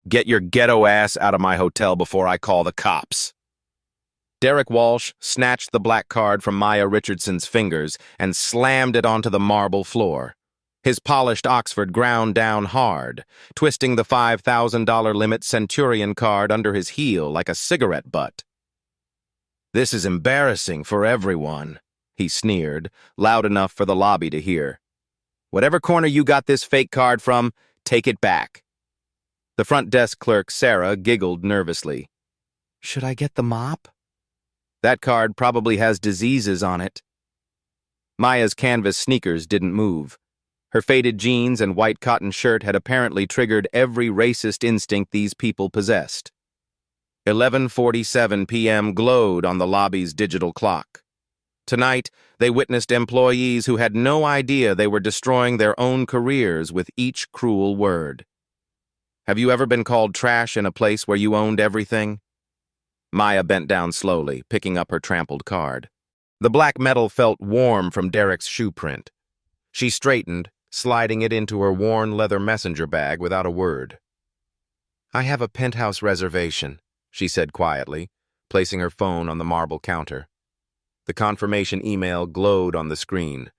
Get your ghetto ass out of my hotel before I call the cops. Derek Walsh snatched the black card from Maya Richardson's fingers and slammed it onto the marble floor. His polished Oxford ground down hard, twisting the $5,000 limit Centurion card under his heel like a cigarette butt. "This is embarrassing for everyone," he sneered, loud enough for the lobby to hear. "Whatever corner you got this fake card from, take it back." The front desk clerk, Sarah, giggled nervously. "Should I get the mop? That card probably has diseases on it." Maya's canvas sneakers didn't move. Her faded jeans and white cotton shirt had apparently triggered every racist instinct these people possessed. 11:47 p.m. glowed on the lobby's digital clock. Tonight, they witnessed employees who had no idea they were destroying their own careers with each cruel word. Have you ever been called trash in a place where you owned everything? Maya bent down slowly, picking up her trampled card. The black metal felt warm from Derek's shoe print. She straightened, sliding it into her worn leather messenger bag without a word. "I have a penthouse reservation," she said quietly, placing her phone on the marble counter. The confirmation email glowed on the screen.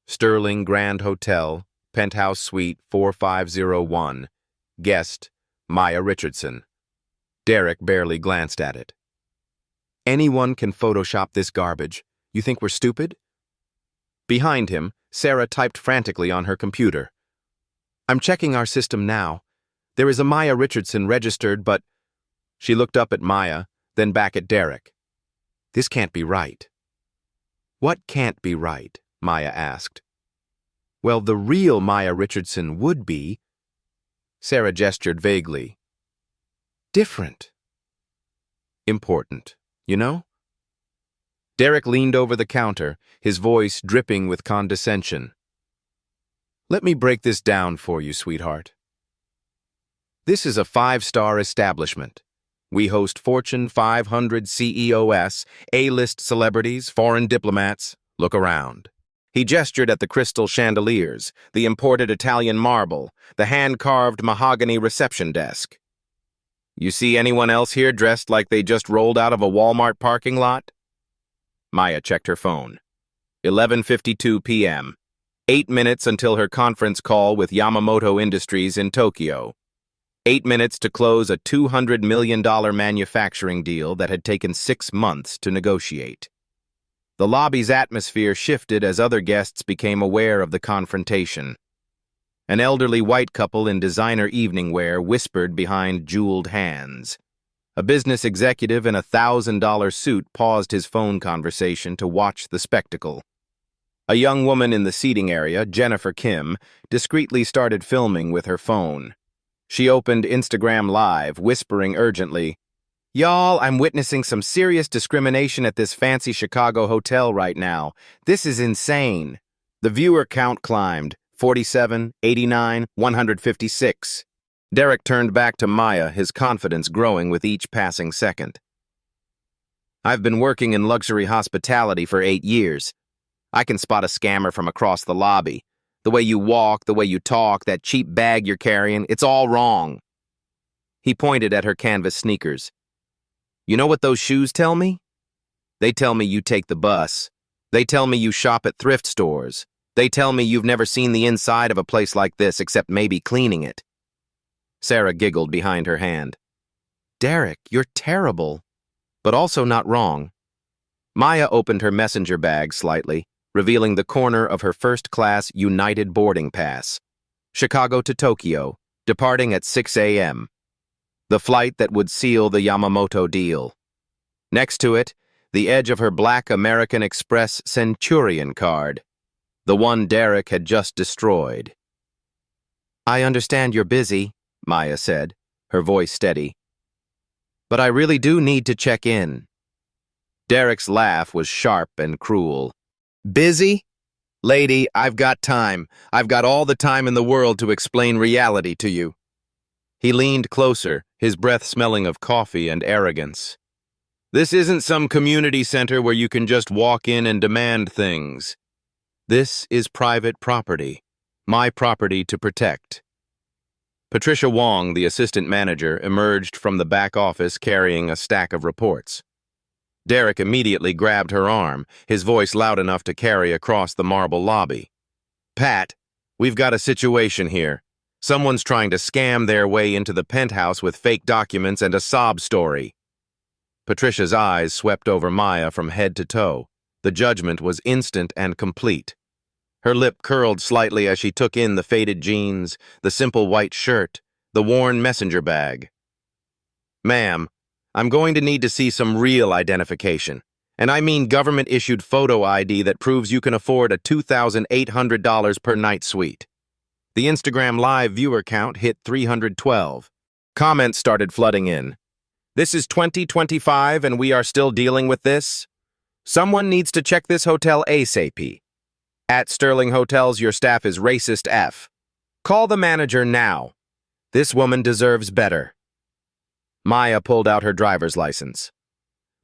Sterling Grand Hotel, Penthouse Suite 4501. Guest, Maya Richardson. Derek barely glanced at it. "Anyone can Photoshop this garbage. You think we're stupid?" Behind him, Sarah typed frantically on her computer. "I'm checking our system now. There is a Maya Richardson registered, but—" She looked up at Maya, then back at Derek. "This can't be right." "What can't be right?" Maya asked. "Well, the real Maya Richardson would be—" Sarah gestured vaguely. "Different. Important, you know?" Derek leaned over the counter, his voice dripping with condescension. "Let me break this down for you, sweetheart. This is a 5-star establishment. We host Fortune 500 CEOs, A-list celebrities, foreign diplomats. Look around." He gestured at the crystal chandeliers, the imported Italian marble, the hand-carved mahogany reception desk. "You see anyone else here dressed like they just rolled out of a Walmart parking lot?" Maya checked her phone. 11:52 p.m. 8 minutes until her conference call with Yamamoto Industries in Tokyo. 8 minutes to close a $200 million manufacturing deal that had taken 6 months to negotiate. The lobby's atmosphere shifted as other guests became aware of the confrontation. An elderly white couple in designer evening wear whispered behind jeweled hands. A business executive in a $1,000 suit paused his phone conversation to watch the spectacle. A young woman in the seating area, Jennifer Kim, discreetly started filming with her phone. She opened Instagram Live, whispering urgently, "Y'all, I'm witnessing some serious discrimination at this fancy Chicago hotel right now. This is insane." The viewer count climbed, 47, 89, 156. Derek turned back to Maya, his confidence growing with each passing second. "I've been working in luxury hospitality for 8 years. I can spot a scammer from across the lobby. The way you walk, the way you talk, that cheap bag you're carrying, it's all wrong." He pointed at her canvas sneakers. "You know what those shoes tell me? They tell me you take the bus. They tell me you shop at thrift stores. They tell me you've never seen the inside of a place like this except maybe cleaning it." Sarah giggled behind her hand. "Derek, you're terrible, but also not wrong." Maya opened her messenger bag slightly, revealing the corner of her first-class United boarding pass. Chicago to Tokyo, departing at 6 a.m. The flight that would seal the Yamamoto deal. Next to it, the edge of her black American Express Centurion card, the one Derek had just destroyed. "I understand you're busy," Maya said, her voice steady. "But I really do need to check in." Derek's laugh was sharp and cruel. "Busy? Lady, I've got time. I've got all the time in the world to explain reality to you." He leaned closer, his breath smelling of coffee and arrogance. "This isn't some community center where you can just walk in and demand things. This is private property, my property to protect." Patricia Wong, the assistant manager, emerged from the back office carrying a stack of reports. Derek immediately grabbed her arm, his voice loud enough to carry across the marble lobby. "Pat, we've got a situation here. Someone's trying to scam their way into the penthouse with fake documents and a sob story." Patricia's eyes swept over Maya from head to toe. The judgment was instant and complete. Her lip curled slightly as she took in the faded jeans, the simple white shirt, the worn messenger bag. "Ma'am, I'm going to need to see some real identification. And I mean government-issued photo ID that proves you can afford a $2,800 per night suite." The Instagram Live viewer count hit 312. Comments started flooding in. "This is 2025 and we are still dealing with this? Someone needs to check this hotel ASAP. At Sterling Hotels, your staff is racist F. Call the manager now. This woman deserves better." Maya pulled out her driver's license.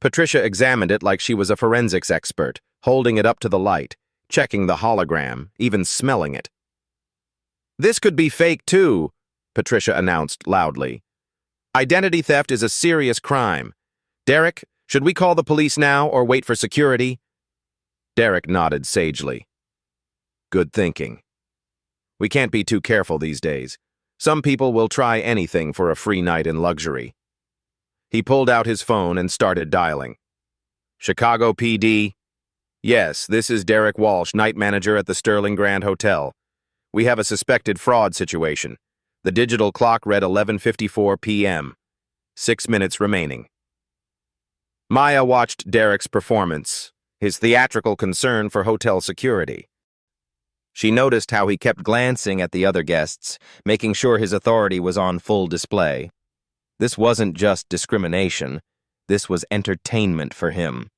Patricia examined it like she was a forensics expert, holding it up to the light, checking the hologram, even smelling it. "This could be fake too," Patricia announced loudly. "Identity theft is a serious crime. Derek, should we call the police now or wait for security?" Derek nodded sagely. "Good thinking. We can't be too careful these days. Some people will try anything for a free night in luxury." He pulled out his phone and started dialing. "Chicago PD? Yes, this is Derek Walsh, night manager at the Sterling Grand Hotel. We have a suspected fraud situation. The digital clock read 11:54 p.m. 6 minutes remaining." Maya watched Derek's performance, his theatrical concern for hotel security. She noticed how he kept glancing at the other guests, making sure his authority was on full display. This wasn't just discrimination. This was entertainment for him.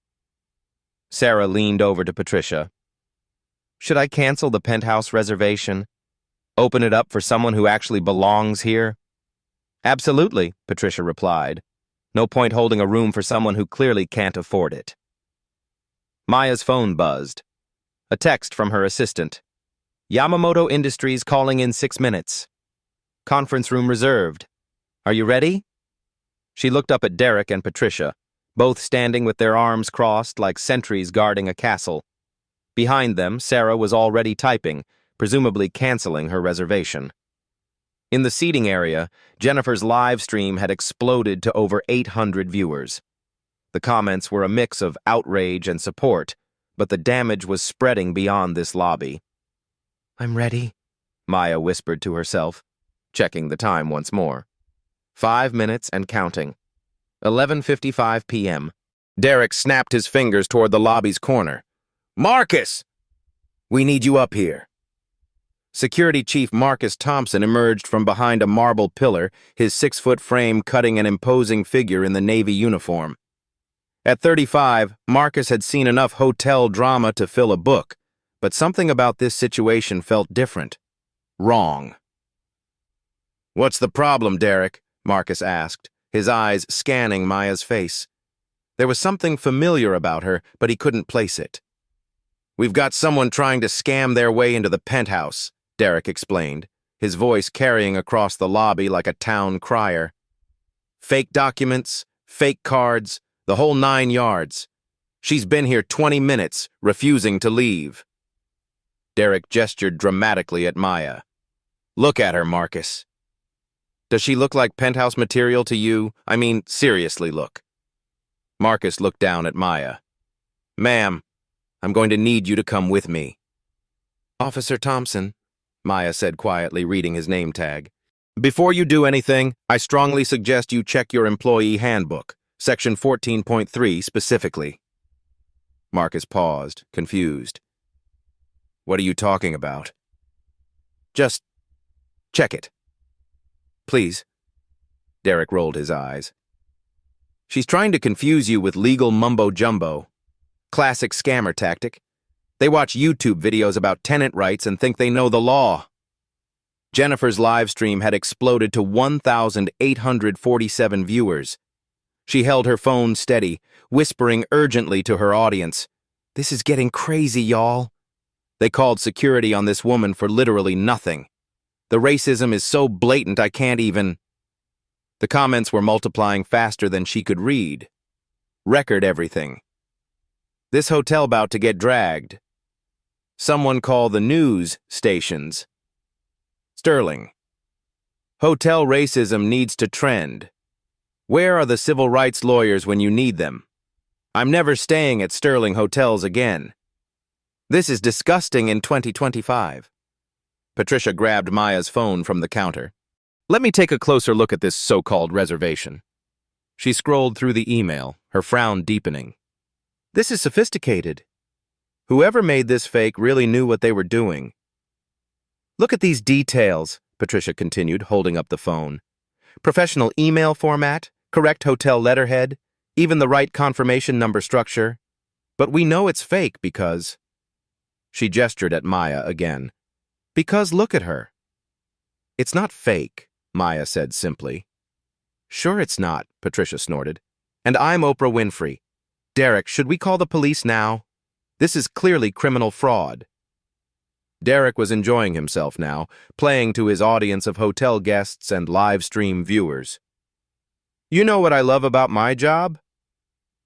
Sarah leaned over to Patricia. "Should I cancel the penthouse reservation? Open it up for someone who actually belongs here?" "Absolutely," Patricia replied. "No point holding a room for someone who clearly can't afford it." Maya's phone buzzed. A text from her assistant. "Yamamoto Industries calling in 6 minutes. Conference room reserved. Are you ready?" She looked up at Derek and Patricia, both standing with their arms crossed like sentries guarding a castle. Behind them, Sarah was already typing, presumably canceling her reservation. In the seating area, Jennifer's live stream had exploded to over 800 viewers. The comments were a mix of outrage and support, but the damage was spreading beyond this lobby. "I'm ready," Maya whispered to herself, checking the time once more. 5 minutes and counting. 11:55 p.m. Derek snapped his fingers toward the lobby's corner. "Marcus! We need you up here." Security Chief Marcus Thompson emerged from behind a marble pillar, his 6-foot frame cutting an imposing figure in the Navy uniform. At 35, Marcus had seen enough hotel drama to fill a book, but something about this situation felt different. Wrong. "What's the problem, Derek?" Marcus asked, his eyes scanning Maya's face. There was something familiar about her, but he couldn't place it. "We've got someone trying to scam their way into the penthouse," Derek explained, his voice carrying across the lobby like a town crier. "Fake documents, fake cards, the whole 9 yards. She's been here 20 minutes, refusing to leave." Derek gestured dramatically at Maya. "Look at her, Marcus. Does she look like penthouse material to you? I mean, seriously look." Marcus looked down at Maya. "Ma'am, I'm going to need you to come with me." "Officer Thompson," Maya said quietly, reading his name tag. "Before you do anything, I strongly suggest you check your employee handbook, section 14.3 specifically." Marcus paused, confused. "What are you talking about?" "Just check it. Please." Derek rolled his eyes. "She's trying to confuse you with legal mumbo-jumbo. Classic scammer tactic. They watch YouTube videos about tenant rights and think they know the law." Jennifer's live stream had exploded to 1,847 viewers. She held her phone steady, whispering urgently to her audience, "This is getting crazy, y'all." They called security on this woman for literally nothing. The racism is so blatant I can't even... The comments were multiplying faster than she could read. Record everything. This hotel about to get dragged. Someone call the news stations. Sterling. Hotel racism needs to trend. Where are the civil rights lawyers when you need them? I'm never staying at Sterling hotels again. This is disgusting in 2025. Patricia grabbed Maya's phone from the counter. Let me take a closer look at this so-called reservation. She scrolled through the email, her frown deepening. This is sophisticated. Whoever made this fake really knew what they were doing. Look at these details, Patricia continued, holding up the phone. Professional email format, correct hotel letterhead, even the right confirmation number structure. But we know it's fake because... She gestured at Maya again. Because look at her. It's not fake, Maya said simply. Sure it's not, Patricia snorted. And I'm Oprah Winfrey. Derek, should we call the police now? This is clearly criminal fraud. Derek was enjoying himself now, playing to his audience of hotel guests and live stream viewers. You know what I love about my job?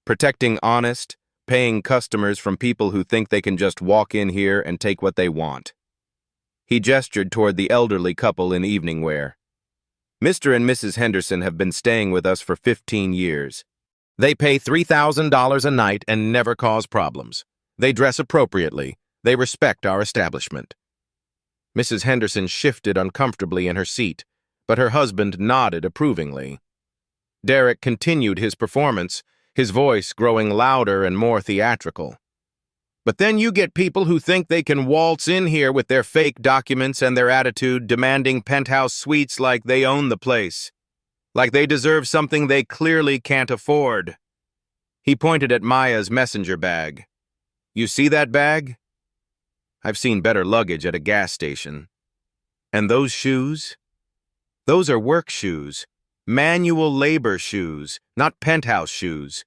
Protecting honest, paying customers from people who think they can just walk in here and take what they want. He gestured toward the elderly couple in evening wear. Mr. and Mrs. Henderson have been staying with us for 15 years. They pay $3,000 a night and never cause problems. They dress appropriately. They respect our establishment. Mrs. Henderson shifted uncomfortably in her seat, but her husband nodded approvingly. Derek continued his performance, his voice growing louder and more theatrical. But then you get people who think they can waltz in here with their fake documents and their attitude, demanding penthouse suites like they own the place, like they deserve something they clearly can't afford. He pointed at Maya's messenger bag. You see that bag? I've seen better luggage at a gas station. And those shoes? Those are work shoes, manual labor shoes, not penthouse shoes.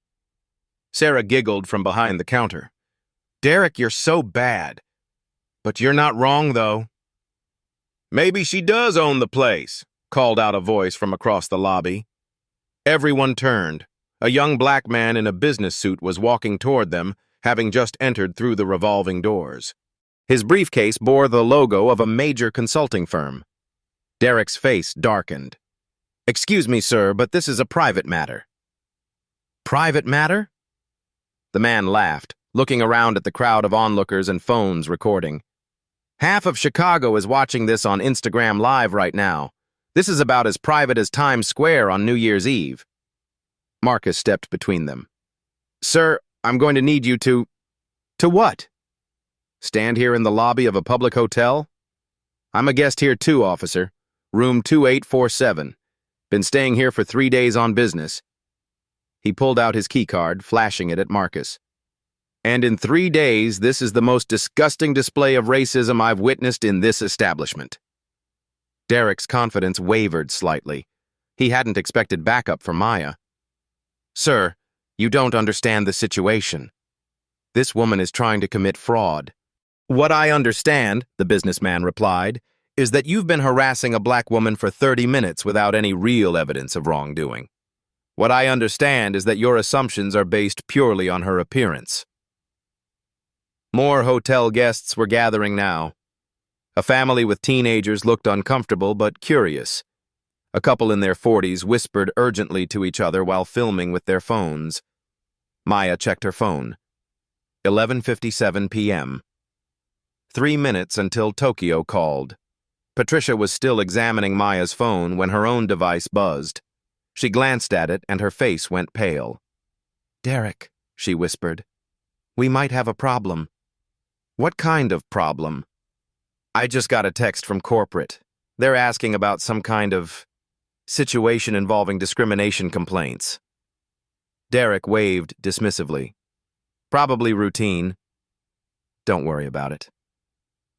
Sarah giggled from behind the counter. Derek, you're so bad. But you're not wrong, though. Maybe she does own the place, called out a voice from across the lobby. Everyone turned. A young black man in a business suit was walking toward them, having just entered through the revolving doors. His briefcase bore the logo of a major consulting firm. Derek's face darkened. Excuse me, sir, but this is a private matter. Private matter? The man laughed, looking around at the crowd of onlookers and phones recording. Half of Chicago is watching this on Instagram Live right now. This is about as private as Times Square on New Year's Eve. Marcus stepped between them. Sir, I'm going to need you to... To what? Stand here in the lobby of a public hotel? I'm a guest here too, officer. Room 2847. Been staying here for 3 days on business. He pulled out his keycard, flashing it at Marcus. And in 3 days, this is the most disgusting display of racism I've witnessed in this establishment. Derek's confidence wavered slightly. He hadn't expected backup from Maya. Sir, you don't understand the situation. This woman is trying to commit fraud. What I understand, the businessman replied, is that you've been harassing a black woman for 30 minutes without any real evidence of wrongdoing. What I understand is that your assumptions are based purely on her appearance. More hotel guests were gathering now. A family with teenagers looked uncomfortable but curious. A couple in their 40s whispered urgently to each other while filming with their phones. Maya checked her phone. 11:57 p.m. 3 minutes until Tokyo called. Patricia was still examining Maya's phone when her own device buzzed. She glanced at it and her face went pale. Derek, she whispered, we might have a problem. What kind of problem? I just got a text from corporate. They're asking about some kind of situation involving discrimination complaints. Derek waved dismissively. Probably routine. Don't worry about it.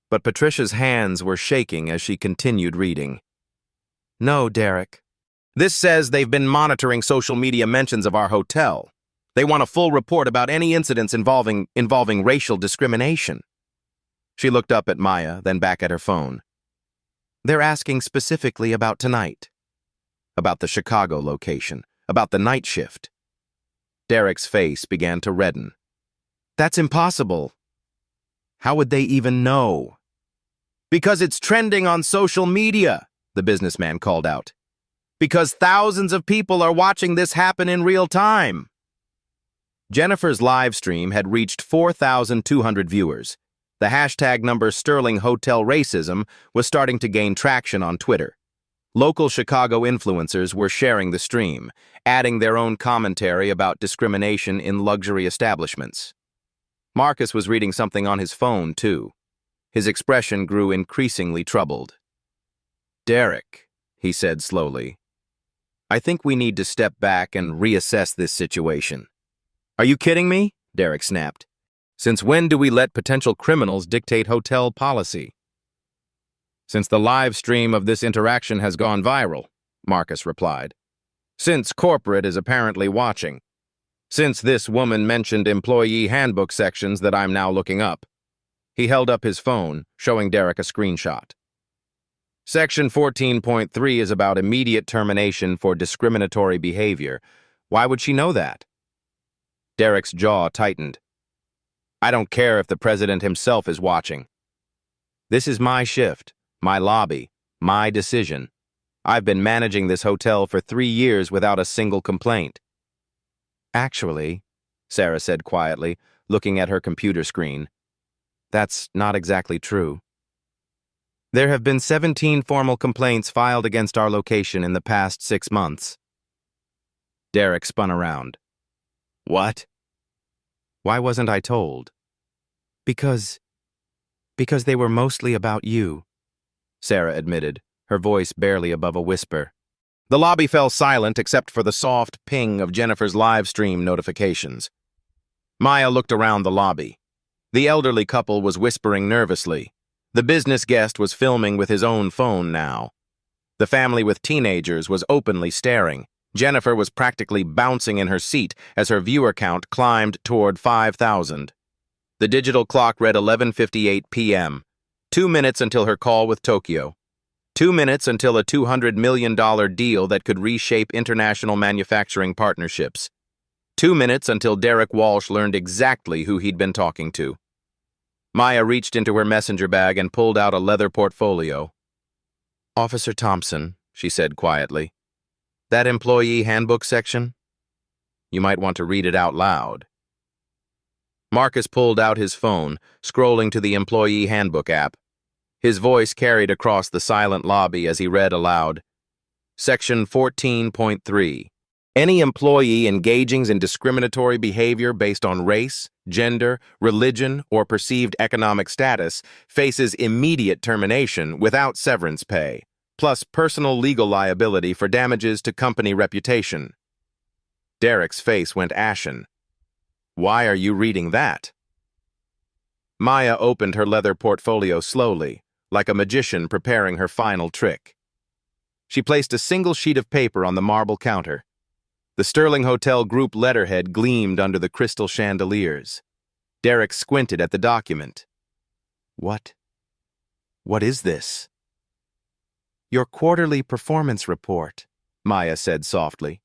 But Patricia's hands were shaking as she continued reading. No, Derek. This says they've been monitoring social media mentions of our hotel. They want a full report about any incidents involving racial discrimination. She looked up at Maya, then back at her phone. They're asking specifically about tonight. About the Chicago location. About the night shift. Derek's face began to redden. That's impossible. How would they even know? Because it's trending on social media, the businessman called out. Because thousands of people are watching this happen in real time. Jennifer's live stream had reached 4,200 viewers. The hashtag number Sterling Hotel Racism was starting to gain traction on Twitter. Local Chicago influencers were sharing the stream, adding their own commentary about discrimination in luxury establishments. Marcus was reading something on his phone, too. His expression grew increasingly troubled. Derek, he said slowly, I think we need to step back and reassess this situation. Are you kidding me? Derek snapped. Since when do we let potential criminals dictate hotel policy? Since the live stream of this interaction has gone viral, Marcus replied. Since corporate is apparently watching. Since this woman mentioned employee handbook sections that I'm now looking up. He held up his phone, showing Derek a screenshot. Section 14.3 is about immediate termination for discriminatory behavior. Why would she know that? Derek's jaw tightened. I don't care if the president himself is watching. This is my shift, my lobby, my decision. I've been managing this hotel for 3 years without a single complaint. Actually, Sarah said quietly, looking at her computer screen, that's not exactly true. There have been 17 formal complaints filed against our location in the past 6 months. Derek spun around. What? Why wasn't I told? Because they were mostly about you, Sarah admitted, her voice barely above a whisper. The lobby fell silent except for the soft ping of Jennifer's live stream notifications. Maya looked around the lobby. The elderly couple was whispering nervously. The business guest was filming with his own phone now. The family with teenagers was openly staring. Jennifer was practically bouncing in her seat as her viewer count climbed toward 5,000. The digital clock read 11:58 p.m., 2 minutes until her call with Tokyo. 2 minutes until a $200 million deal that could reshape international manufacturing partnerships. 2 minutes until Derek Walsh learned exactly who he'd been talking to. Maya reached into her messenger bag and pulled out a leather portfolio. Officer Thompson, she said quietly, that employee handbook section? You might want to read it out loud. Marcus pulled out his phone, scrolling to the employee handbook app. His voice carried across the silent lobby as he read aloud. Section 14.3. Any employee engaging in discriminatory behavior based on race, gender, religion, or perceived economic status faces immediate termination without severance pay, plus personal legal liability for damages to company reputation. Derek's face went ashen. Why are you reading that? Maya opened her leather portfolio slowly, like a magician preparing her final trick. She placed a single sheet of paper on the marble counter. The Sterling Hotel Group letterhead gleamed under the crystal chandeliers. Derek squinted at the document. What is this? Your quarterly performance report, Maya said softly.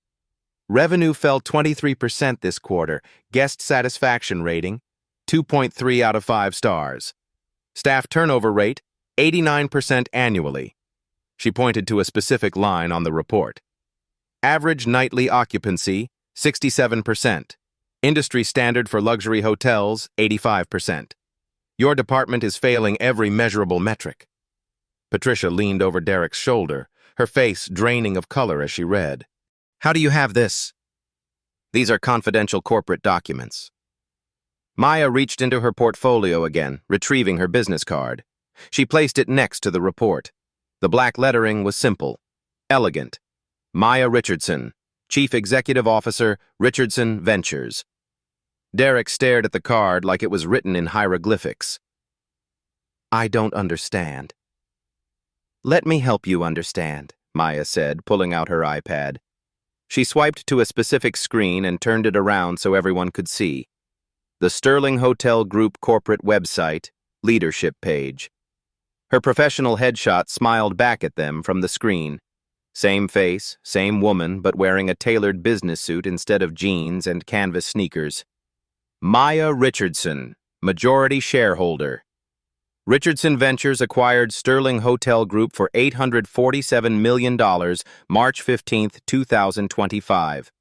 Revenue fell 23% this quarter. Guest satisfaction rating, 2.3 out of 5 stars. Staff turnover rate, 89% annually. She pointed to a specific line on the report. Average nightly occupancy, 67%. Industry standard for luxury hotels, 85%. Your department is failing every measurable metric. Patricia leaned over Derek's shoulder, her face draining of color as she read. How do you have this? These are confidential corporate documents. Maya reached into her portfolio again, retrieving her business card. She placed it next to the report. The black lettering was simple, elegant. Maya Richardson, Chief Executive Officer, Richardson Ventures. Derek stared at the card like it was written in hieroglyphics. I don't understand. Let me help you understand, Maya said, pulling out her iPad. She swiped to a specific screen and turned it around so everyone could see. The Sterling Hotel Group corporate website, leadership page. Her professional headshot smiled back at them from the screen. Same face, same woman, but wearing a tailored business suit instead of jeans and canvas sneakers. Maya Richardson, majority shareholder. Richardson Ventures acquired Sterling Hotel Group for $847 million, March 15, 2025.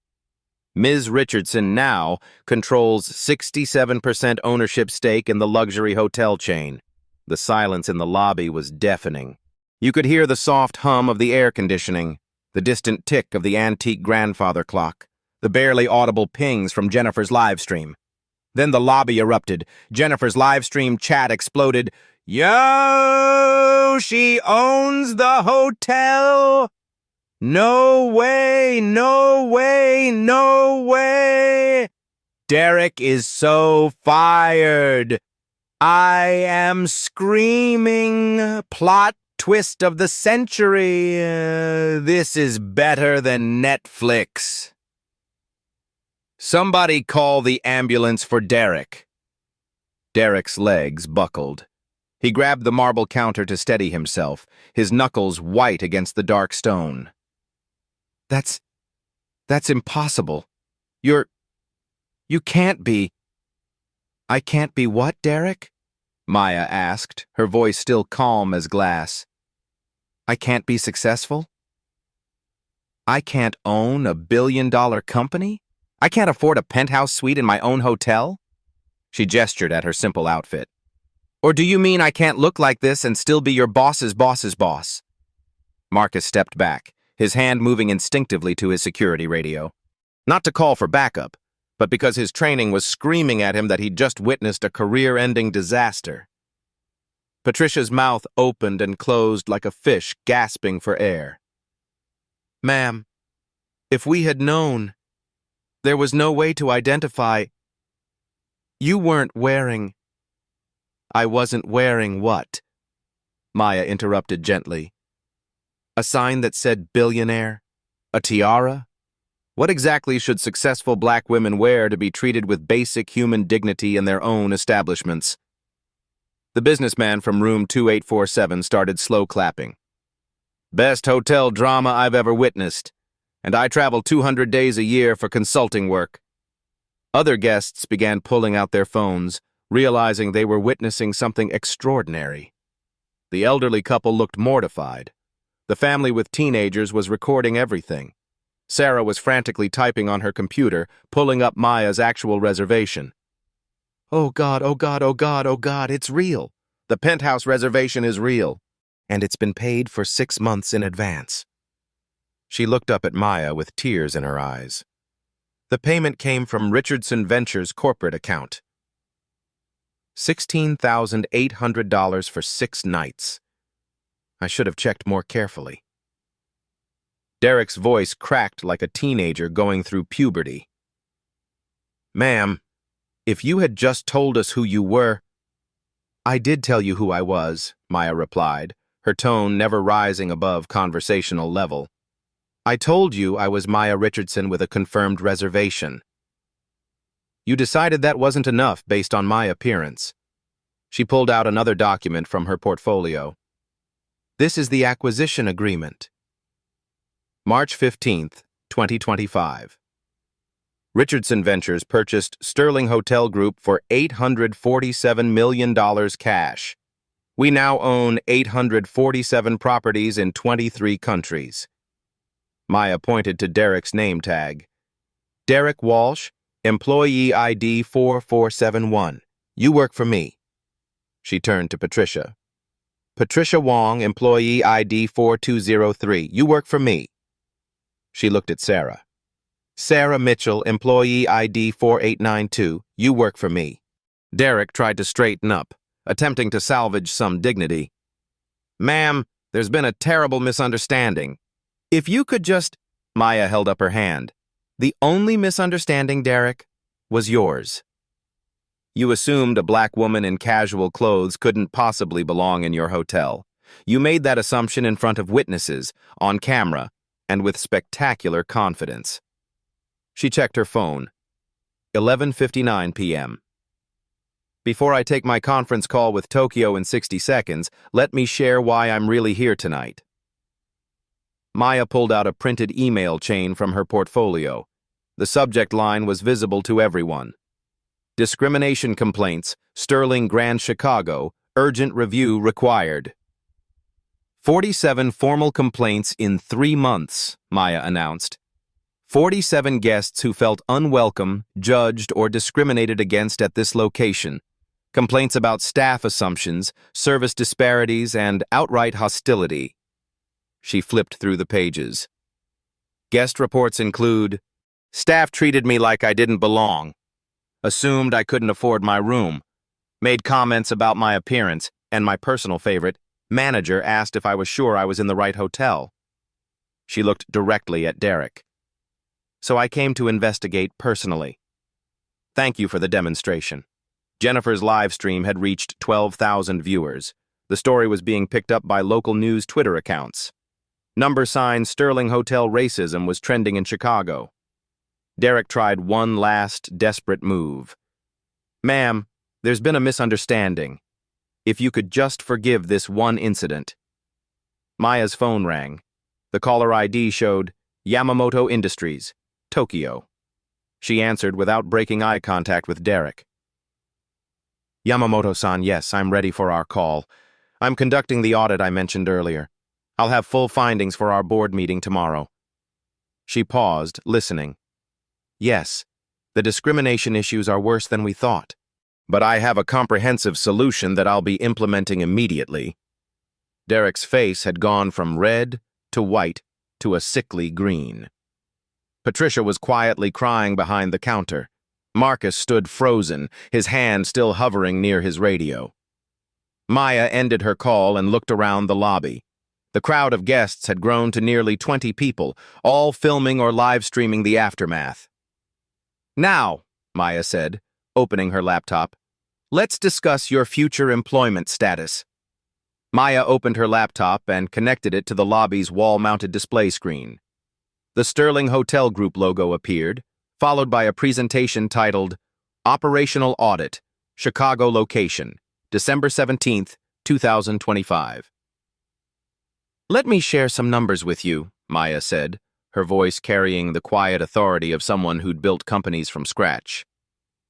Ms. Richardson now controls 67% ownership stake in the luxury hotel chain. The silence in the lobby was deafening. You could hear the soft hum of the air conditioning, the distant tick of the antique grandfather clock, the barely audible pings from Jennifer's live stream. Then the lobby erupted. Jennifer's live stream chat exploded. Yo, she owns the hotel! No way, no way, no way! Derek is so fired. I am screaming. Plot twist of the century. This is better than Netflix. Somebody call the ambulance for Derek. Derek's legs buckled. He grabbed the marble counter to steady himself, his knuckles white against the dark stone. That's impossible. You can't be. I can't be what, Derek? Maya asked, her voice still calm as glass. I can't be successful? I can't own a billion-dollar company? I can't afford a penthouse suite in my own hotel? She gestured at her simple outfit. Or do you mean I can't look like this and still be your boss's boss's boss? Marcus stepped back, his hand moving instinctively to his security radio. Not to call for backup, but because his training was screaming at him that he'd just witnessed a career-ending disaster. Patricia's mouth opened and closed like a fish gasping for air. Ma'am, if we had known, there was no way to identify. You weren't wearing. I wasn't wearing what? Maya interrupted gently. A sign that said billionaire? A tiara? What exactly should successful black women wear to be treated with basic human dignity in their own establishments? The businessman from room 2847 started slow clapping. Best hotel drama I've ever witnessed, and I travel 200 days a year for consulting work. Other guests began pulling out their phones, realizing they were witnessing something extraordinary. The elderly couple looked mortified. The family with teenagers was recording everything. Sarah was frantically typing on her computer, pulling up Maya's actual reservation. Oh God, oh God, oh God, oh God, it's real. The penthouse reservation is real, and it's been paid for 6 months in advance. She looked up at Maya with tears in her eyes. The payment came from Richardson Ventures' corporate account. $16,800 for 6 nights. I should have checked more carefully. Derek's voice cracked like a teenager going through puberty. Ma'am, if you had just told us who you were— I did tell you who I was, Maya replied, her tone never rising above conversational level. I told you I was Maya Richardson with a confirmed reservation. You decided that wasn't enough based on my appearance. She pulled out another document from her portfolio. This is the acquisition agreement. March 15th, 2025. Richardson Ventures purchased Sterling Hotel Group for $847 million cash. We now own 847 properties in 23 countries. Maya pointed to Derek's name tag. Derek Walsh, employee ID 4471. You work for me. She turned to Patricia. Patricia Wong, employee ID 4203. You work for me. She looked at Sarah. Sarah Mitchell, employee ID 4892. You work for me. Derek tried to straighten up, attempting to salvage some dignity. Ma'am, there's been a terrible misunderstanding. If you could just— Maya held up her hand. The only misunderstanding, Derek, was yours. You assumed a black woman in casual clothes couldn't possibly belong in your hotel. You made that assumption in front of witnesses, on camera, and with spectacular confidence. She checked her phone. 11:59 p.m. Before I take my conference call with Tokyo in 60 seconds, let me share why I'm really here tonight. Maya pulled out a printed email chain from her portfolio. The subject line was visible to everyone. Discrimination complaints, Sterling Grand Chicago, urgent review required. 47 formal complaints in 3 months, Maya announced. 47 guests who felt unwelcome, judged, or discriminated against at this location. Complaints about staff assumptions, service disparities, and outright hostility. She flipped through the pages. Guest reports include, staff treated me like I didn't belong, assumed I couldn't afford my room, made comments about my appearance, and my personal favorite, manager asked if I was sure I was in the right hotel. She looked directly at Derek. So I came to investigate personally. Thank you for the demonstration. Jennifer's live stream had reached 12,000 viewers. The story was being picked up by local news Twitter accounts. # Sterling Hotel racism was trending in Chicago. Derek tried one last, desperate move. Ma'am, there's been a misunderstanding. If you could just forgive this one incident. Maya's phone rang. The caller ID showed Yamamoto Industries, Tokyo. She answered without breaking eye contact with Derek. Yamamoto-san, yes, I'm ready for our call. I'm conducting the audit I mentioned earlier. I'll have full findings for our board meeting tomorrow. She paused, listening. Yes, the discrimination issues are worse than we thought. But I have a comprehensive solution that I'll be implementing immediately. Derek's face had gone from red to white to a sickly green. Patricia was quietly crying behind the counter. Marcus stood frozen, his hand still hovering near his radio. Maya ended her call and looked around the lobby. The crowd of guests had grown to nearly 20 people, all filming or live streaming the aftermath. Now, Maya said, opening her laptop, let's discuss your future employment status. Maya opened her laptop and connected it to the lobby's wall-mounted display screen. The Sterling Hotel Group logo appeared, followed by a presentation titled Operational Audit, Chicago Location, December 17, 2025. Let me share some numbers with you, Maya said, her voice carrying the quiet authority of someone who'd built companies from scratch.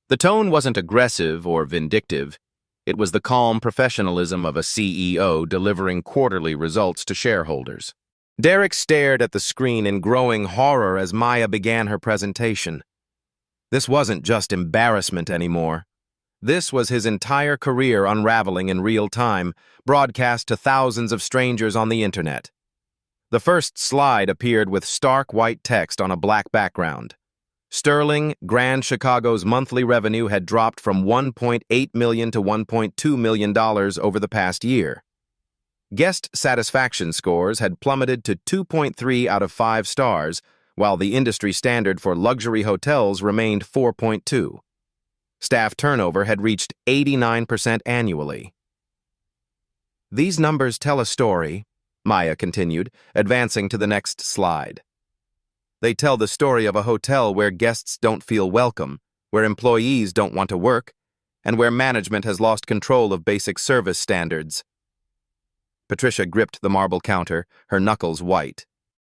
The tone wasn't aggressive or vindictive. It was the calm professionalism of a CEO delivering quarterly results to shareholders. Derek stared at the screen in growing horror as Maya began her presentation. This wasn't just embarrassment anymore. This was his entire career unraveling in real time, broadcast to thousands of strangers on the internet. The first slide appeared with stark white text on a black background. Sterling Grand Chicago's monthly revenue had dropped from $1.8 million to $1.2 million over the past year. Guest satisfaction scores had plummeted to 2.3 out of 5 stars, while the industry standard for luxury hotels remained 4.2. Staff turnover had reached 89% annually. These numbers tell a story, Maya continued, advancing to the next slide. They tell the story of a hotel where guests don't feel welcome, where employees don't want to work, and where management has lost control of basic service standards. Patricia gripped the marble counter, her knuckles white.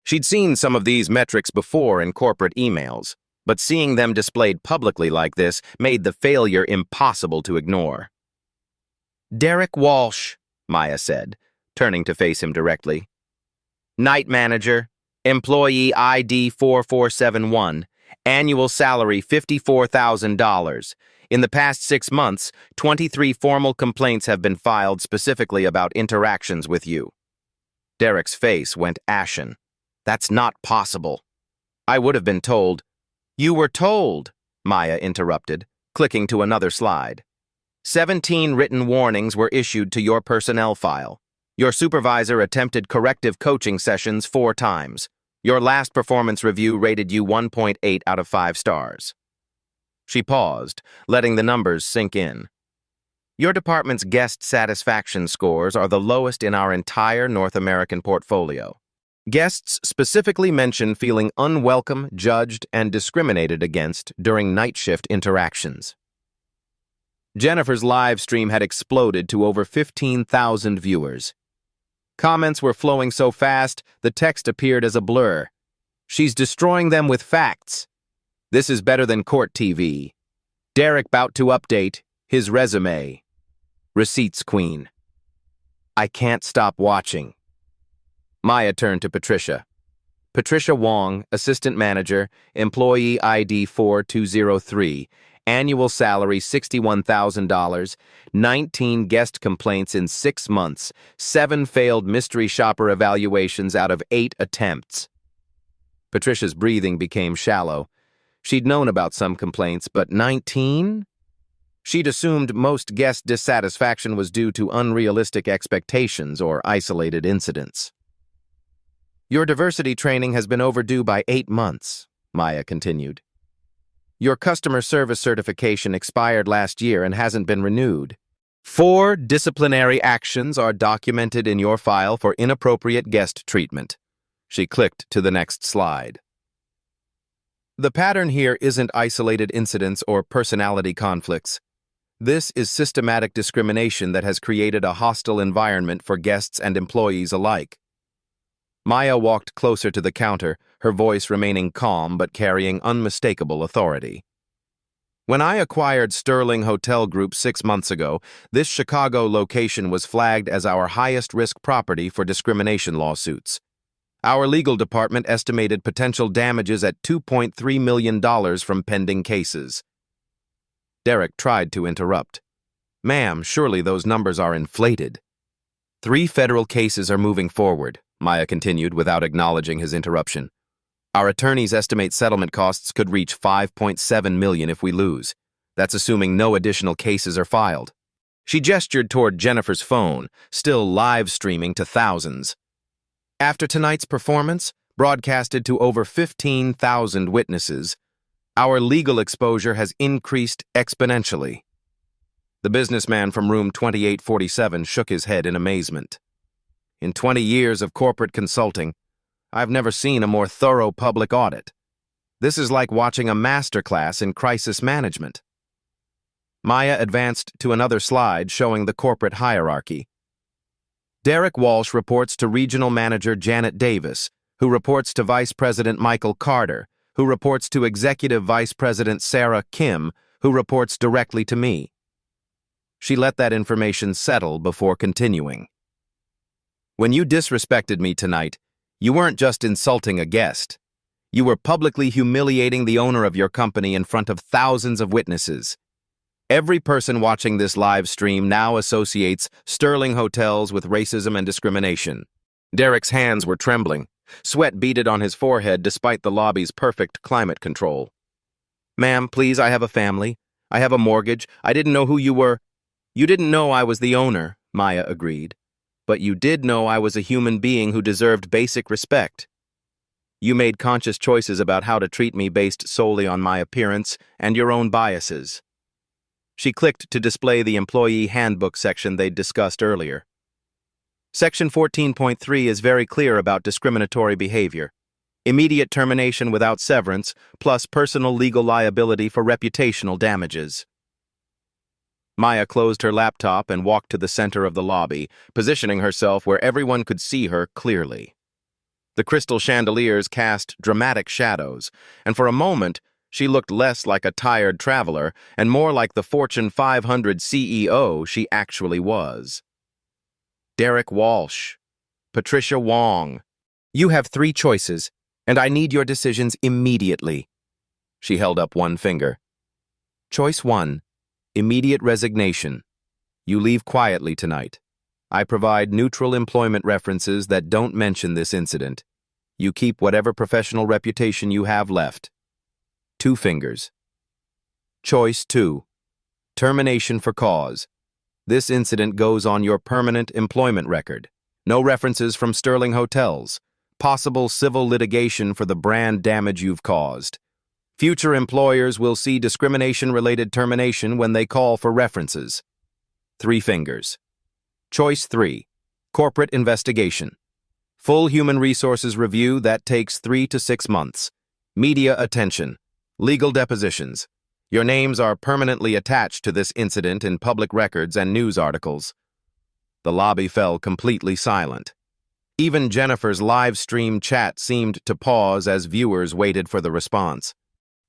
She'd seen some of these metrics before in corporate emails, but seeing them displayed publicly like this made the failure impossible to ignore. Derek Walsh, Maya said, turning to face him directly. Night manager, employee ID 4471, annual salary $54,000. In the past 6 months, 23 formal complaints have been filed specifically about interactions with you. Derek's face went ashen. That's not possible. I would have been told. You were told, Maya interrupted, clicking to another slide. 17 written warnings were issued to your personnel file. Your supervisor attempted corrective coaching sessions 4 times. Your last performance review rated you 1.8 out of 5 stars. She paused, letting the numbers sink in. Your department's guest satisfaction scores are the lowest in our entire North American portfolio. Guests specifically mention feeling unwelcome, judged, and discriminated against during night shift interactions. Jennifer's live stream had exploded to over 15,000 viewers. Comments were flowing so fast, the text appeared as a blur. She's destroying them with facts. This is better than court TV. Derek bout to update his resume. Receipts queen. I can't stop watching. Maya turned to Patricia. Patricia Wong, assistant manager, employee ID 4203, annual salary $61,000, 19 guest complaints in 6 months, 7 failed mystery shopper evaluations out of 8 attempts. Patricia's breathing became shallow. She'd known about some complaints, but 19? She'd assumed most guest dissatisfaction was due to unrealistic expectations or isolated incidents. Your diversity training has been overdue by 8 months, Maya continued. Your customer service certification expired last year and hasn't been renewed. 4 disciplinary actions are documented in your file for inappropriate guest treatment. She clicked to the next slide. The pattern here isn't isolated incidents or personality conflicts. This is systematic discrimination that has created a hostile environment for guests and employees alike. Maya walked closer to the counter, her voice remaining calm but carrying unmistakable authority. When I acquired Sterling Hotel Group 6 months ago, this Chicago location was flagged as our highest-risk property for discrimination lawsuits. Our legal department estimated potential damages at $2.3 million from pending cases. Derek tried to interrupt. Ma'am, surely those numbers are inflated. 3 federal cases are moving forward, Maya continued without acknowledging his interruption. Our attorneys estimate settlement costs could reach $5.7 million if we lose. That's assuming no additional cases are filed. She gestured toward Jennifer's phone, still live streaming to thousands. After tonight's performance, broadcasted to over 15,000 witnesses, our legal exposure has increased exponentially. The businessman from room 2847 shook his head in amazement. In 20 years of corporate consulting, I've never seen a more thorough public audit. This is like watching a masterclass in crisis management. Maya advanced to another slide showing the corporate hierarchy. Derek Walsh reports to Regional Manager Janet Davis, who reports to Vice President Michael Carter, who reports to Executive Vice President Sarah Kim, who reports directly to me. She let that information settle before continuing. When you disrespected me tonight, you weren't just insulting a guest. You were publicly humiliating the owner of your company in front of thousands of witnesses. Every person watching this live stream now associates Sterling Hotels with racism and discrimination. Derek's hands were trembling. Sweat beaded on his forehead despite the lobby's perfect climate control. Ma'am, please, I have a family. I have a mortgage. I didn't know who you were. You didn't know I was the owner, Maya agreed. But you did know I was a human being who deserved basic respect. You made conscious choices about how to treat me based solely on my appearance and your own biases. She clicked to display the employee handbook section they'd discussed earlier. Section 14.3 is very clear about discriminatory behavior. Immediate termination without severance, plus personal legal liability for reputational damages. Maya closed her laptop and walked to the center of the lobby, positioning herself where everyone could see her clearly. The crystal chandeliers cast dramatic shadows, and for a moment, she looked less like a tired traveler and more like the Fortune 500 CEO she actually was. Derek Walsh, Patricia Wong, you have 3 choices, and I need your decisions immediately. She held up one finger. Choice 1, immediate resignation. You leave quietly tonight. I provide neutral employment references that don't mention this incident. You keep whatever professional reputation you have left. 2 fingers. Choice 2, termination for cause. This incident goes on your permanent employment record. No references from Sterling Hotels. Possible civil litigation for the brand damage you've caused. Future employers will see discrimination-related termination when they call for references. 3 fingers. Choice 3, corporate investigation. Full human resources review that takes 3 to 6 months. Media attention. Legal depositions. Your names are permanently attached to this incident in public records and news articles. The lobby fell completely silent. Even Jennifer's live stream chat seemed to pause as viewers waited for the response.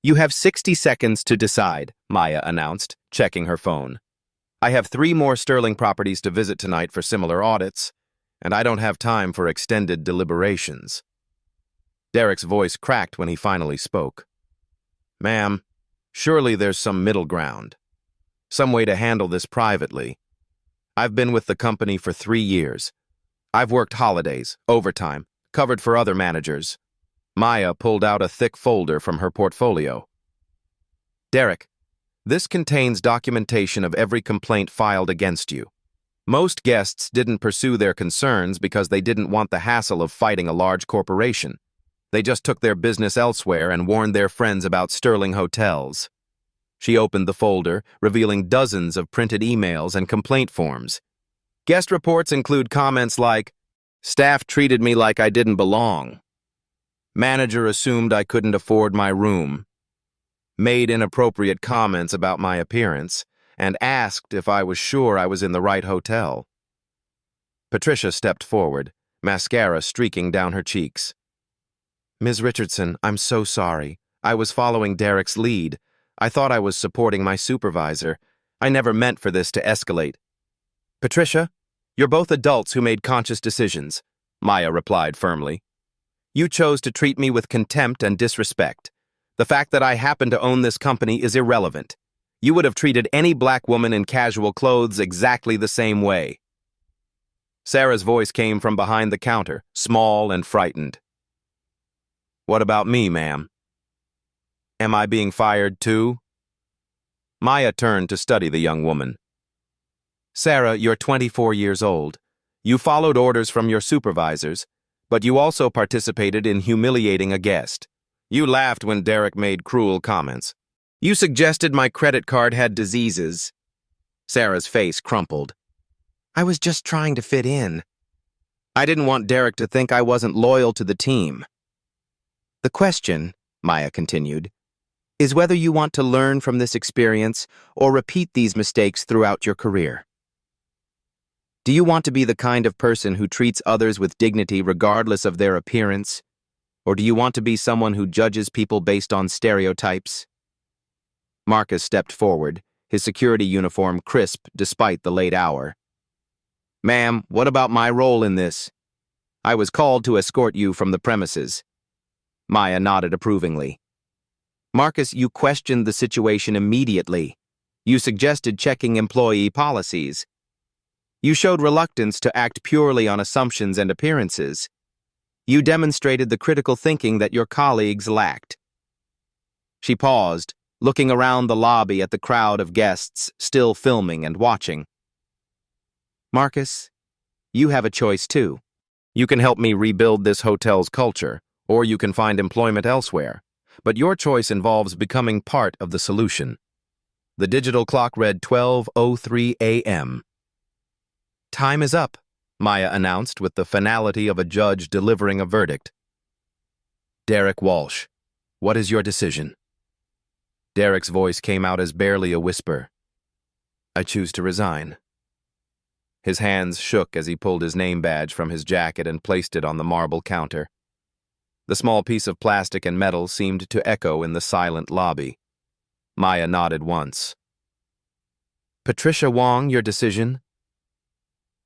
"You have 60 seconds to decide," Maya announced, checking her phone. "I have 3 more Sterling properties to visit tonight for similar audits, and I don't have time for extended deliberations." Derek's voice cracked when he finally spoke. "Ma'am, surely there's some middle ground. Some way to handle this privately. I've been with the company for 3 years. I've worked holidays, overtime, covered for other managers." Maya pulled out a thick folder from her portfolio. "Derek, this contains documentation of every complaint filed against you. Most guests didn't pursue their concerns because they didn't want the hassle of fighting a large corporation. They just took their business elsewhere and warned their friends about Sterling Hotels." She opened the folder, revealing dozens of printed emails and complaint forms. Guest reports include comments like, "Staff treated me like I didn't belong. Manager assumed I couldn't afford my room. Made inappropriate comments about my appearance, and asked if I was sure I was in the right hotel." Patricia stepped forward, mascara streaking down her cheeks. "Ms. Richardson, I'm so sorry. I was following Derek's lead. I thought I was supporting my supervisor. I never meant for this to escalate." "Patricia, you're both adults who made conscious decisions," Maya replied firmly. "You chose to treat me with contempt and disrespect. The fact that I happen to own this company is irrelevant. You would have treated any black woman in casual clothes exactly the same way." Sarah's voice came from behind the counter, small and frightened. "What about me, ma'am? Am I being fired too?" Maya turned to study the young woman. "Sarah, you're 24 years old. You followed orders from your supervisors, but you also participated in humiliating a guest. You laughed when Derek made cruel comments. You suggested my credit card had diseases." Sarah's face crumpled. "I was just trying to fit in. I didn't want Derek to think I wasn't loyal to the team." "The question," Maya continued, "is whether you want to learn from this experience or repeat these mistakes throughout your career. Do you want to be the kind of person who treats others with dignity regardless of their appearance? Or do you want to be someone who judges people based on stereotypes?" Marcus stepped forward, his security uniform crisp despite the late hour. "Ma'am, what about my role in this? I was called to escort you from the premises." Maya nodded approvingly. "Marcus, you questioned the situation immediately. You suggested checking employee policies. You showed reluctance to act purely on assumptions and appearances. You demonstrated the critical thinking that your colleagues lacked." She paused, looking around the lobby at the crowd of guests still filming and watching. "Marcus, you have a choice too. You can help me rebuild this hotel's culture, or you can find employment elsewhere. But your choice involves becoming part of the solution." The digital clock read 12:03 a.m. "Time is up," Maya announced with the finality of a judge delivering a verdict. "Derek Walsh, what is your decision?" Derek's voice came out as barely a whisper. "I choose to resign." His hands shook as he pulled his name badge from his jacket and placed it on the marble counter. The small piece of plastic and metal seemed to echo in the silent lobby. Maya nodded once. "Patricia Wong, your decision?"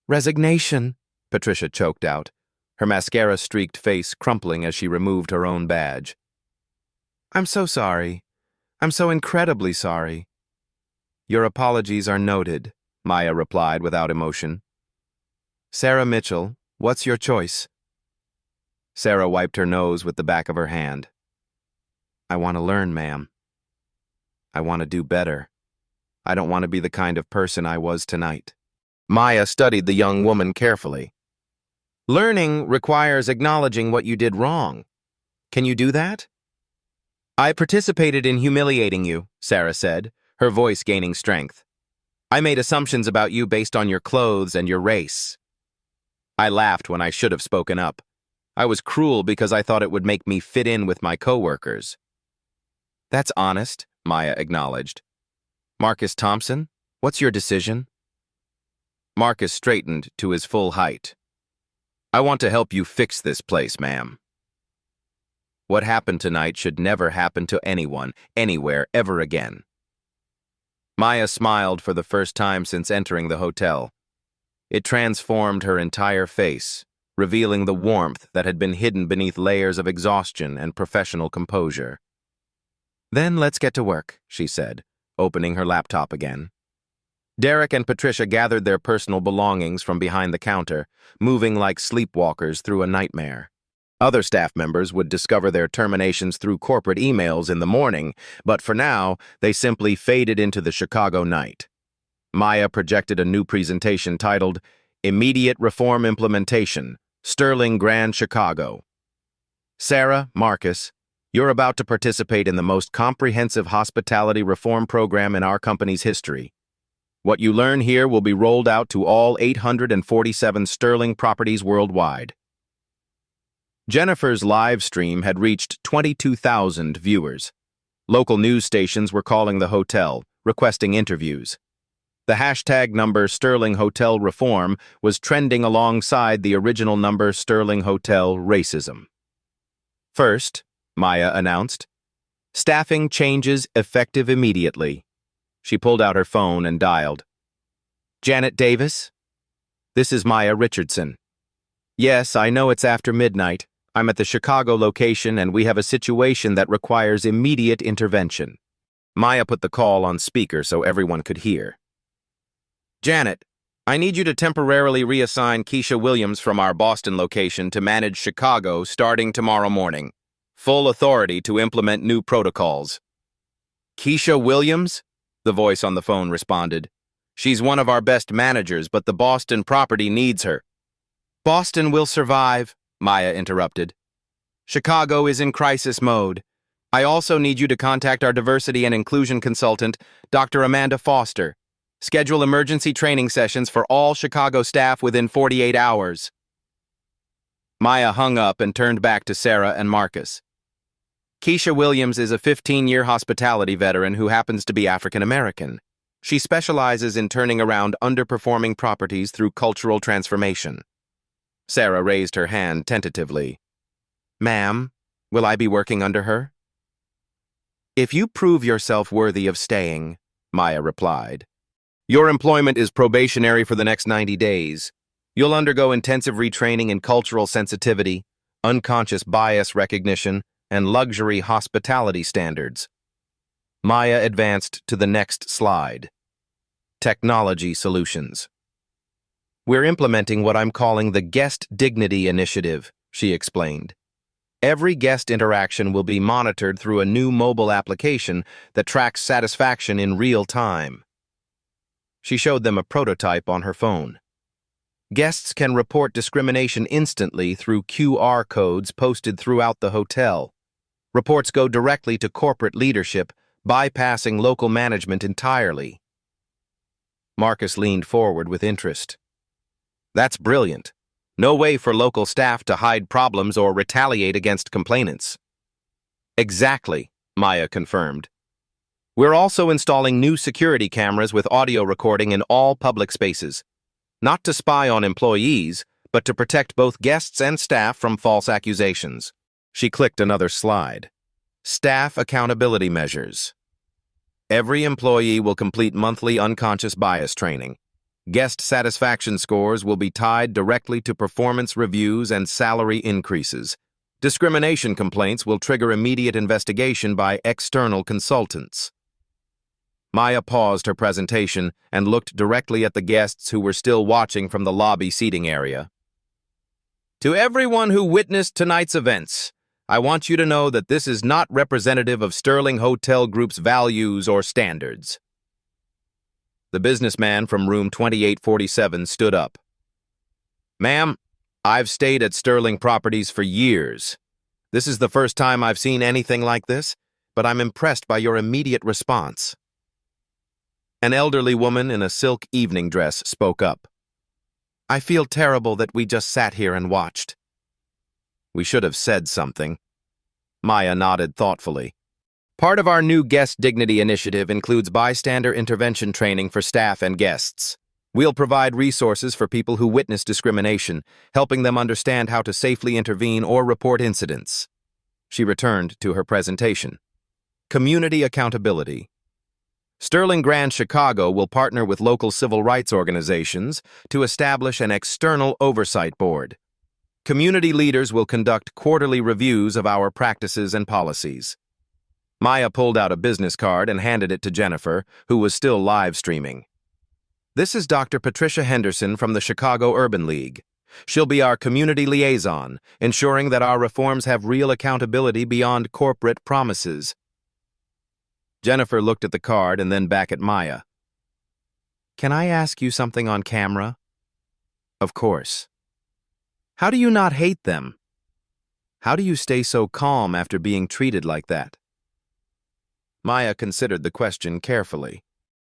"Resignation," Patricia choked out, her mascara-streaked face crumpling as she removed her own badge. "I'm so sorry. I'm so incredibly sorry." "Your apologies are noted," Maya replied without emotion. "Sarah Mitchell, what's your choice?" Sarah wiped her nose with the back of her hand. "I want to learn, ma'am. I want to do better. I don't want to be the kind of person I was tonight." Maya studied the young woman carefully. "Learning requires acknowledging what you did wrong. Can you do that?" "I participated in humiliating you," Sarah said, her voice gaining strength. "I made assumptions about you based on your clothes and your race. I laughed when I should have spoken up. I was cruel because I thought it would make me fit in with my coworkers." "That's honest," Maya acknowledged. Marcus Thompson, what's your decision? Marcus straightened to his full height. I want to help you fix this place, ma'am. What happened tonight should never happen to anyone, anywhere, ever again. Maya smiled for the first time since entering the hotel. It transformed her entire face, revealing the warmth that had been hidden beneath layers of exhaustion and professional composure. Then let's get to work, she said, opening her laptop again. Derek and Patricia gathered their personal belongings from behind the counter, moving like sleepwalkers through a nightmare. Other staff members would discover their terminations through corporate emails in the morning, but for now, they simply faded into the Chicago night. Maya projected a new presentation titled Immediate Reform Implementation, Sterling Grand Chicago. Sarah, Marcus, you're about to participate in the most comprehensive hospitality reform program in our company's history. What you learn here will be rolled out to all 847 Sterling properties worldwide. Jennifer's live stream had reached 22,000 viewers. Local news stations were calling the hotel, requesting interviews. The hashtag number Sterling Hotel Reform was trending alongside the original number Sterling Hotel Racism. First, Maya announced, staffing changes effective immediately. She pulled out her phone and dialed. Janet Davis? This is Maya Richardson. Yes, I know it's after midnight. I'm at the Chicago location and we have a situation that requires immediate intervention. Maya put the call on speaker so everyone could hear. Janet, I need you to temporarily reassign Keisha Williams from our Boston location to manage Chicago starting tomorrow morning. Full authority to implement new protocols. Keisha Williams? The voice on the phone responded. She's one of our best managers, but the Boston property needs her. Boston will survive, Maya interrupted. Chicago is in crisis mode. I also need you to contact our diversity and inclusion consultant, Dr. Amanda Foster. Schedule emergency training sessions for all Chicago staff within 48 hours. Maya hung up and turned back to Sarah and Marcus. Keisha Williams is a 15-year hospitality veteran who happens to be African American. She specializes in turning around underperforming properties through cultural transformation. Sarah raised her hand tentatively. Ma'am, will I be working under her? If you prove yourself worthy of staying, Maya replied. Your employment is probationary for the next 90 days. You'll undergo intensive retraining in cultural sensitivity, unconscious bias recognition, and luxury hospitality standards. Maya advanced to the next slide. Technology solutions. We're implementing what I'm calling the Guest Dignity Initiative, she explained. Every guest interaction will be monitored through a new mobile application that tracks satisfaction in real time. She showed them a prototype on her phone. Guests can report discrimination instantly through QR codes posted throughout the hotel. Reports go directly to corporate leadership, bypassing local management entirely. Marcus leaned forward with interest. That's brilliant. No way for local staff to hide problems or retaliate against complainants. Exactly, Maya confirmed. We're also installing new security cameras with audio recording in all public spaces, not to spy on employees, but to protect both guests and staff from false accusations. She clicked another slide. Staff accountability measures. Every employee will complete monthly unconscious bias training. Guest satisfaction scores will be tied directly to performance reviews and salary increases. Discrimination complaints will trigger immediate investigation by external consultants. Maya paused her presentation and looked directly at the guests who were still watching from the lobby seating area. To everyone who witnessed tonight's events, I want you to know that this is not representative of Sterling Hotel Group's values or standards. The businessman from room 2847 stood up. Ma'am, I've stayed at Sterling Properties for years. This is the first time I've seen anything like this, but I'm impressed by your immediate response. An elderly woman in a silk evening dress spoke up. I feel terrible that we just sat here and watched. We should have said something. Maya nodded thoughtfully. Part of our new Guest Dignity initiative includes bystander intervention training for staff and guests. We'll provide resources for people who witness discrimination, helping them understand how to safely intervene or report incidents. She returned to her presentation. Community accountability. Sterling Grand Chicago will partner with local civil rights organizations to establish an external oversight board. Community leaders will conduct quarterly reviews of our practices and policies. Maya pulled out a business card and handed it to Jennifer, who was still live streaming. This is Dr. Patricia Henderson from the Chicago Urban League. She'll be our community liaison, ensuring that our reforms have real accountability beyond corporate promises. Jennifer looked at the card and then back at Maya. Can I ask you something on camera? Of course. How do you not hate them? How do you stay so calm after being treated like that? Maya considered the question carefully.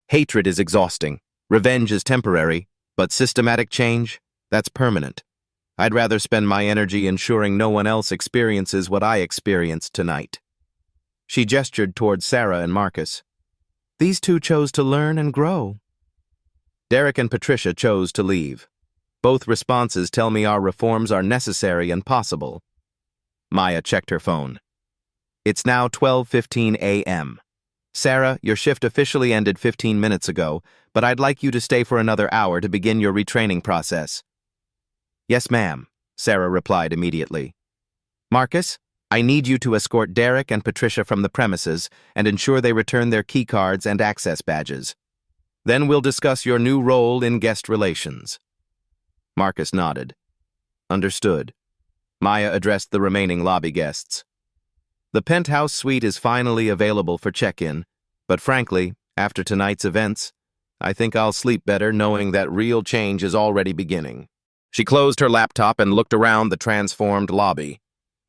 Hatred is exhausting. Revenge is temporary, but systematic change, that's permanent. I'd rather spend my energy ensuring no one else experiences what I experienced tonight. She gestured towards Sarah and Marcus. These two chose to learn and grow. Derek and Patricia chose to leave. Both responses tell me our reforms are necessary and possible. Maya checked her phone. It's now 12:15 a.m. Sarah, your shift officially ended 15 minutes ago, but I'd like you to stay for another hour to begin your retraining process. Yes, ma'am, Sarah replied immediately. Marcus, I need you to escort Derek and Patricia from the premises and ensure they return their keycards and access badges. Then we'll discuss your new role in guest relations. Marcus nodded. Understood. Maya addressed the remaining lobby guests. The penthouse suite is finally available for check-in, but frankly, after tonight's events, I think I'll sleep better knowing that real change is already beginning. She closed her laptop and looked around the transformed lobby.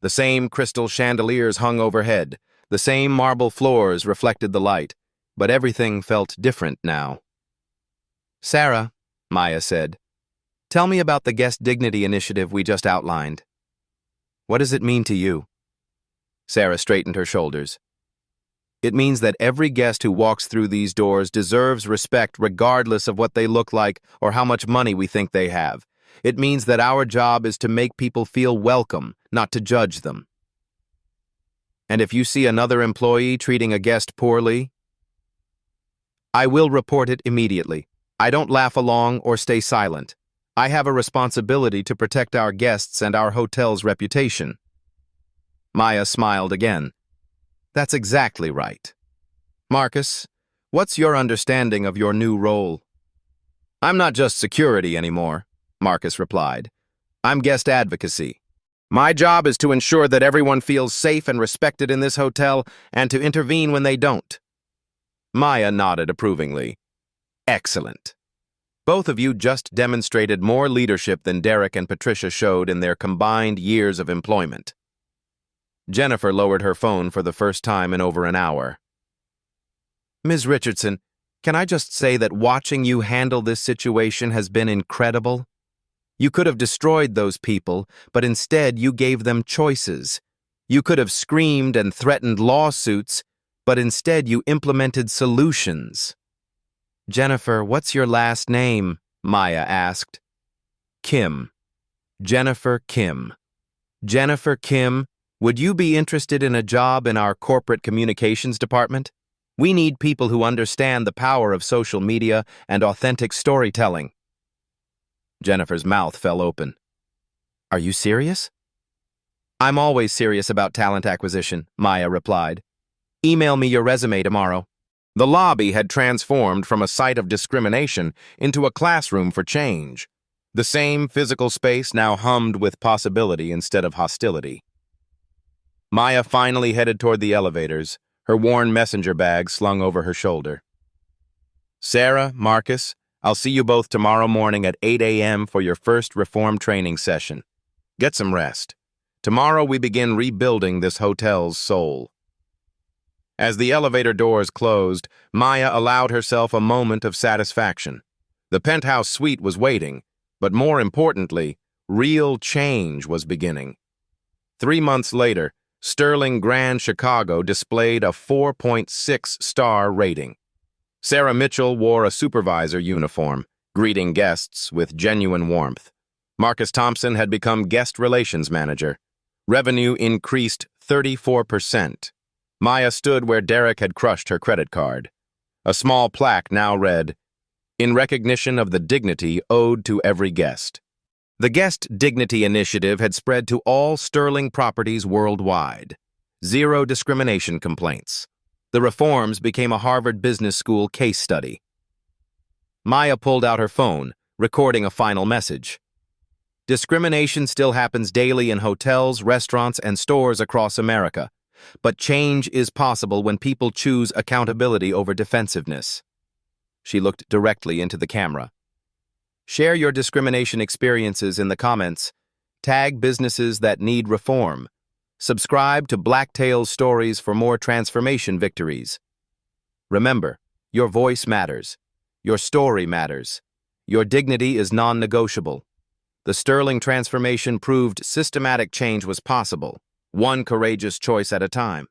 The same crystal chandeliers hung overhead, the same marble floors reflected the light, but everything felt different now. Sarah, Maya said, tell me about the Guest Dignity initiative we just outlined. What does it mean to you? Sarah straightened her shoulders. It means that every guest who walks through these doors deserves respect regardless of what they look like or how much money we think they have. It means that our job is to make people feel welcome, not to judge them. And if you see another employee treating a guest poorly, I will report it immediately. I don't laugh along or stay silent. I have a responsibility to protect our guests and our hotel's reputation. Maya smiled again. That's exactly right. Marcus, what's your understanding of your new role? I'm not just security anymore, Marcus replied. I'm guest advocacy. My job is to ensure that everyone feels safe and respected in this hotel and to intervene when they don't. Maya nodded approvingly. Excellent. Both of you just demonstrated more leadership than Derek and Patricia showed in their combined years of employment. Jennifer lowered her phone for the first time in over an hour. Ms. Richardson, can I just say that watching you handle this situation has been incredible? You could have destroyed those people, but instead you gave them choices. You could have screamed and threatened lawsuits, but instead you implemented solutions. Jennifer, what's your last name? Maya asked. Kim. Jennifer Kim. Jennifer Kim, would you be interested in a job in our corporate communications department? We need people who understand the power of social media and authentic storytelling. Jennifer's mouth fell open. Are you serious? I'm always serious about talent acquisition, Maya replied. Email me your resume tomorrow. The lobby had transformed from a site of discrimination into a classroom for change. The same physical space now hummed with possibility instead of hostility. Maya finally headed toward the elevators, her worn messenger bag slung over her shoulder. Sarah, Marcus, I'll see you both tomorrow morning at 8 a.m. for your first reform training session. Get some rest. Tomorrow we begin rebuilding this hotel's soul. As the elevator doors closed, Maya allowed herself a moment of satisfaction. The penthouse suite was waiting, but more importantly, real change was beginning. 3 months later, Sterling Grand Chicago displayed a 4.6-star rating. Sarah Mitchell wore a supervisor uniform, greeting guests with genuine warmth. Marcus Thompson had become guest relations manager. Revenue increased 34%. Maya stood where Derek had crushed her credit card. A small plaque now read, "In recognition of the dignity owed to every guest." The Guest Dignity Initiative had spread to all Sterling properties worldwide. Zero discrimination complaints. The reforms became a Harvard Business School case study. Maya pulled out her phone, recording a final message. Discrimination still happens daily in hotels, restaurants, and stores across America. But change is possible when people choose accountability over defensiveness. She looked directly into the camera. Share your discrimination experiences in the comments. Tag businesses that need reform. Subscribe to Blacktail's Stories for more transformation victories. Remember, your voice matters. Your story matters. Your dignity is non-negotiable. The Sterling transformation proved systematic change was possible, one courageous choice at a time.